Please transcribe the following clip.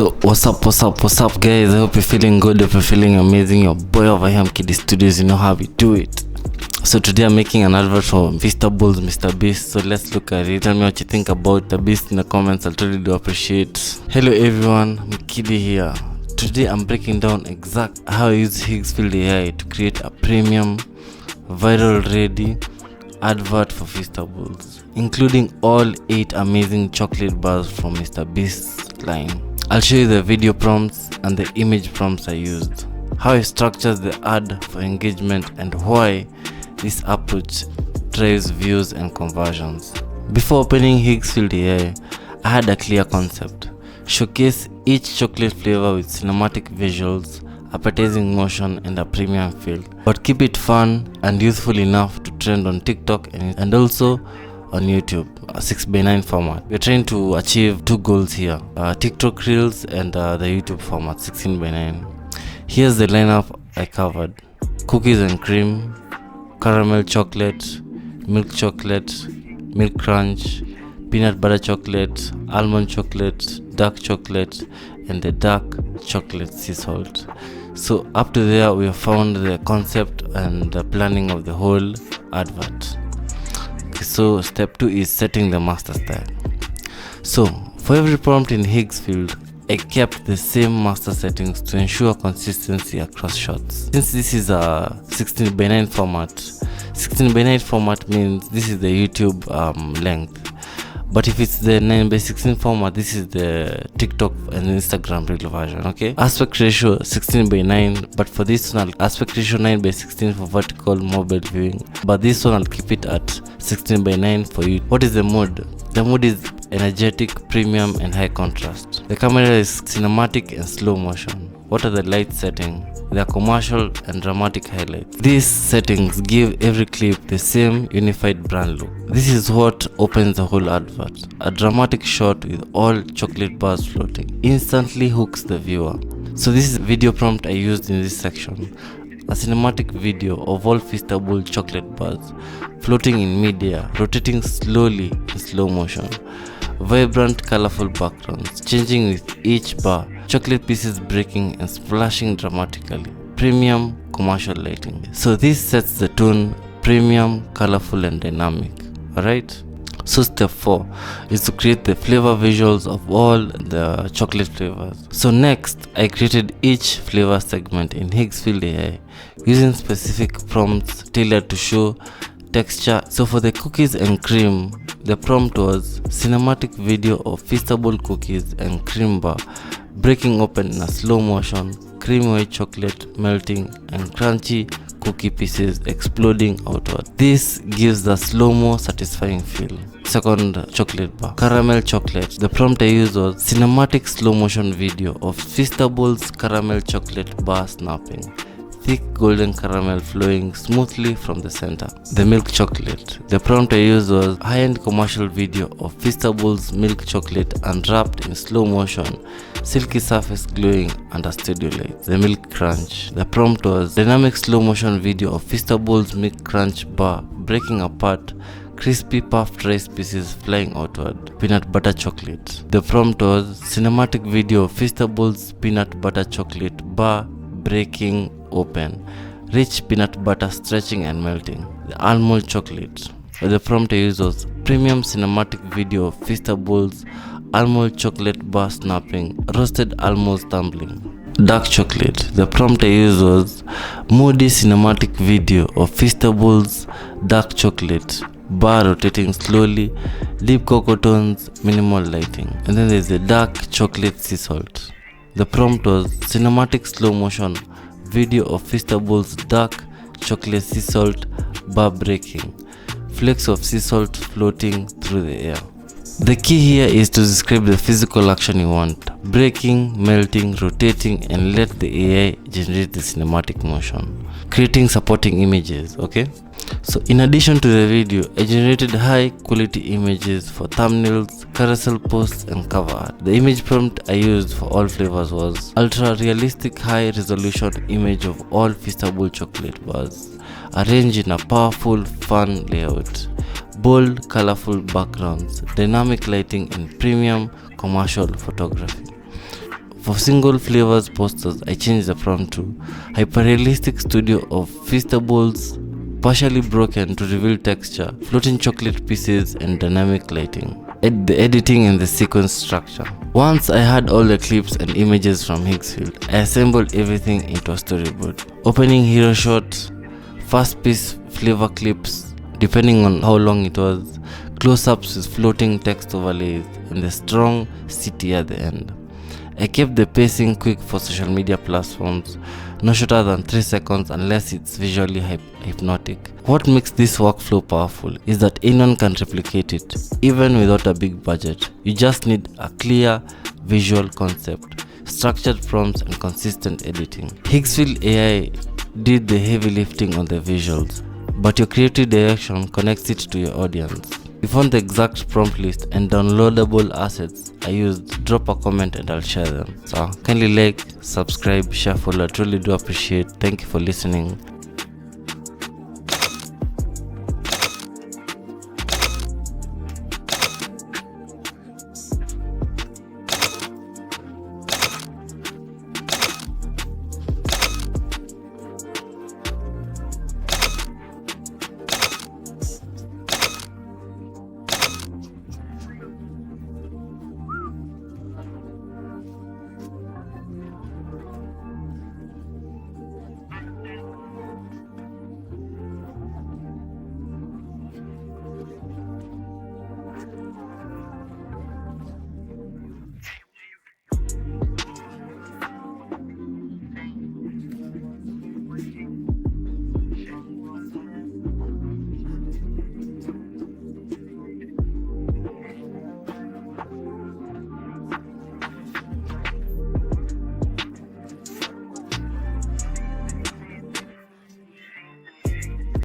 So what's up guys? I hope you're feeling good, hope you're feeling amazing. Your boy over here, Kiddy Studios, you know how we do it. So today I'm making an advert for Feastables, MrBeast. So let's look at it. Tell me what you think about the beast in the comments. I'll totally do appreciate. Hello everyone, I'm Kiddy here. Today I'm breaking down exact how I use Higgsfield.ai to create a premium, viral ready advert for Feastables, including all 8 amazing chocolate bars from MrBeast's line. I'll show you the video prompts and the image prompts I used, how I structured the ad for engagement, and why this approach drives views and conversions. Before opening Higgsfield.ai, I had a clear concept: showcase each chocolate flavor with cinematic visuals, appetizing motion, and a premium feel, but keep it fun and youthful enough to trend on TikTok and also on YouTube, a 6x9 format. We're trying to achieve 2 goals here: TikTok Reels and the YouTube format 16x9. Here's the lineup I covered: cookies and cream, caramel chocolate, milk chocolate, milk crunch, peanut butter chocolate, almond chocolate, dark chocolate, and the dark chocolate sea salt. So up to there we have found the concept and the planning of the whole advert. So step 2 is setting the master style. So for every prompt in Higgsfield, I kept the same master settings to ensure consistency across shots. Since this is a 16x9 format, 16x9 format means this is the YouTube length. But if it's the 9x16 format, this is the TikTok and Instagram reel version, okay? Aspect ratio 16x9, but for this one, aspect ratio 9x16 for vertical mobile viewing. But this one, I'll keep it at 16x9 for you. What is the mode? The mode is energetic, premium, and high contrast. The camera is cinematic and slow motion. What are the light settings? They are commercial and dramatic highlights. These settings give every clip the same unified brand look. This is what opens the whole advert. A dramatic shot with all chocolate bars floating instantly hooks the viewer. So this is the video prompt I used in this section: a cinematic video of all Feastable chocolate bars floating in midair, rotating slowly in slow motion. Vibrant, colorful backgrounds changing with each bar, chocolate pieces breaking and splashing dramatically. Premium commercial lighting. So this sets the tone: premium, colorful, and dynamic. Alright? So step 4 is to create the flavor visuals of all the chocolate flavors. So next, I created each flavor segment in Higgsfield.ai using specific prompts tailored to show texture. So for the cookies and cream, the prompt was cinematic video of Feastable cookies and cream bar breaking open in a slow motion, creamy white chocolate melting, and crunchy cookie pieces exploding outward. This gives the slow-mo satisfying feel. Second chocolate bar, caramel chocolate. The prompt I used was cinematic slow motion video of Feastables caramel chocolate bar snapping, thick golden caramel flowing smoothly from the center. The milk chocolate. The prompt I used was high-end commercial video of Feastables milk chocolate unwrapped in slow motion, silky surface glowing under studio lights. The milk crunch. The prompt was dynamic slow motion video of Feastables milk crunch bar breaking apart, crispy puffed rice pieces flying outward. Peanut butter chocolate. The prompt was cinematic video of Feastables peanut butter chocolate bar breaking open, rich peanut butter stretching and melting. The almond chocolate. The prompt I used was premium cinematic video of Feastables almond chocolate bar snapping, roasted almonds tumbling. Dark chocolate. The prompt I used was moody cinematic video of Feastables dark chocolate bar rotating slowly, deep cocoa tones, minimal lighting. And then there's the dark chocolate sea salt. The prompt was cinematic slow motion video of Feastables dark chocolate sea salt bar breaking, flakes of sea salt floating through the air. The key here is to describe the physical action you want: breaking, melting, rotating, and let the AI generate the cinematic motion. Creating supporting images, okay? So in addition to the video, I generated high quality images for thumbnails, carousel posts, and cover art. The image prompt I used for all flavors was ultra realistic high resolution image of all Feastable chocolate bars, arranged in a powerful, fun layout. Bold, colorful backgrounds, dynamic lighting, and premium commercial photography. For single flavors posters, I changed the prompt to hyper-realistic studio of Feastables, partially broken to reveal texture, floating chocolate pieces, and dynamic lighting. The editing and the sequence structure. Once I had all the clips and images from Higgsfield, I assembled everything into a storyboard. Opening hero shot, fast piece flavor clips, depending on how long it was, close-ups with floating text overlays, and the strong CT at the end. I kept the pacing quick for social media platforms, no shorter than 3 seconds unless it's visually hypnotic. What makes this workflow powerful is that anyone can replicate it, even without a big budget. You just need a clear visual concept, structured prompts, and consistent editing. Higgsfield.ai did the heavy lifting on the visuals, but your creative direction connects it to your audience. If you want the exact prompt list and downloadable assets I used, drop a comment and I'll share them. So kindly like, subscribe, share, follow. I truly do appreciate. Thank you for listening.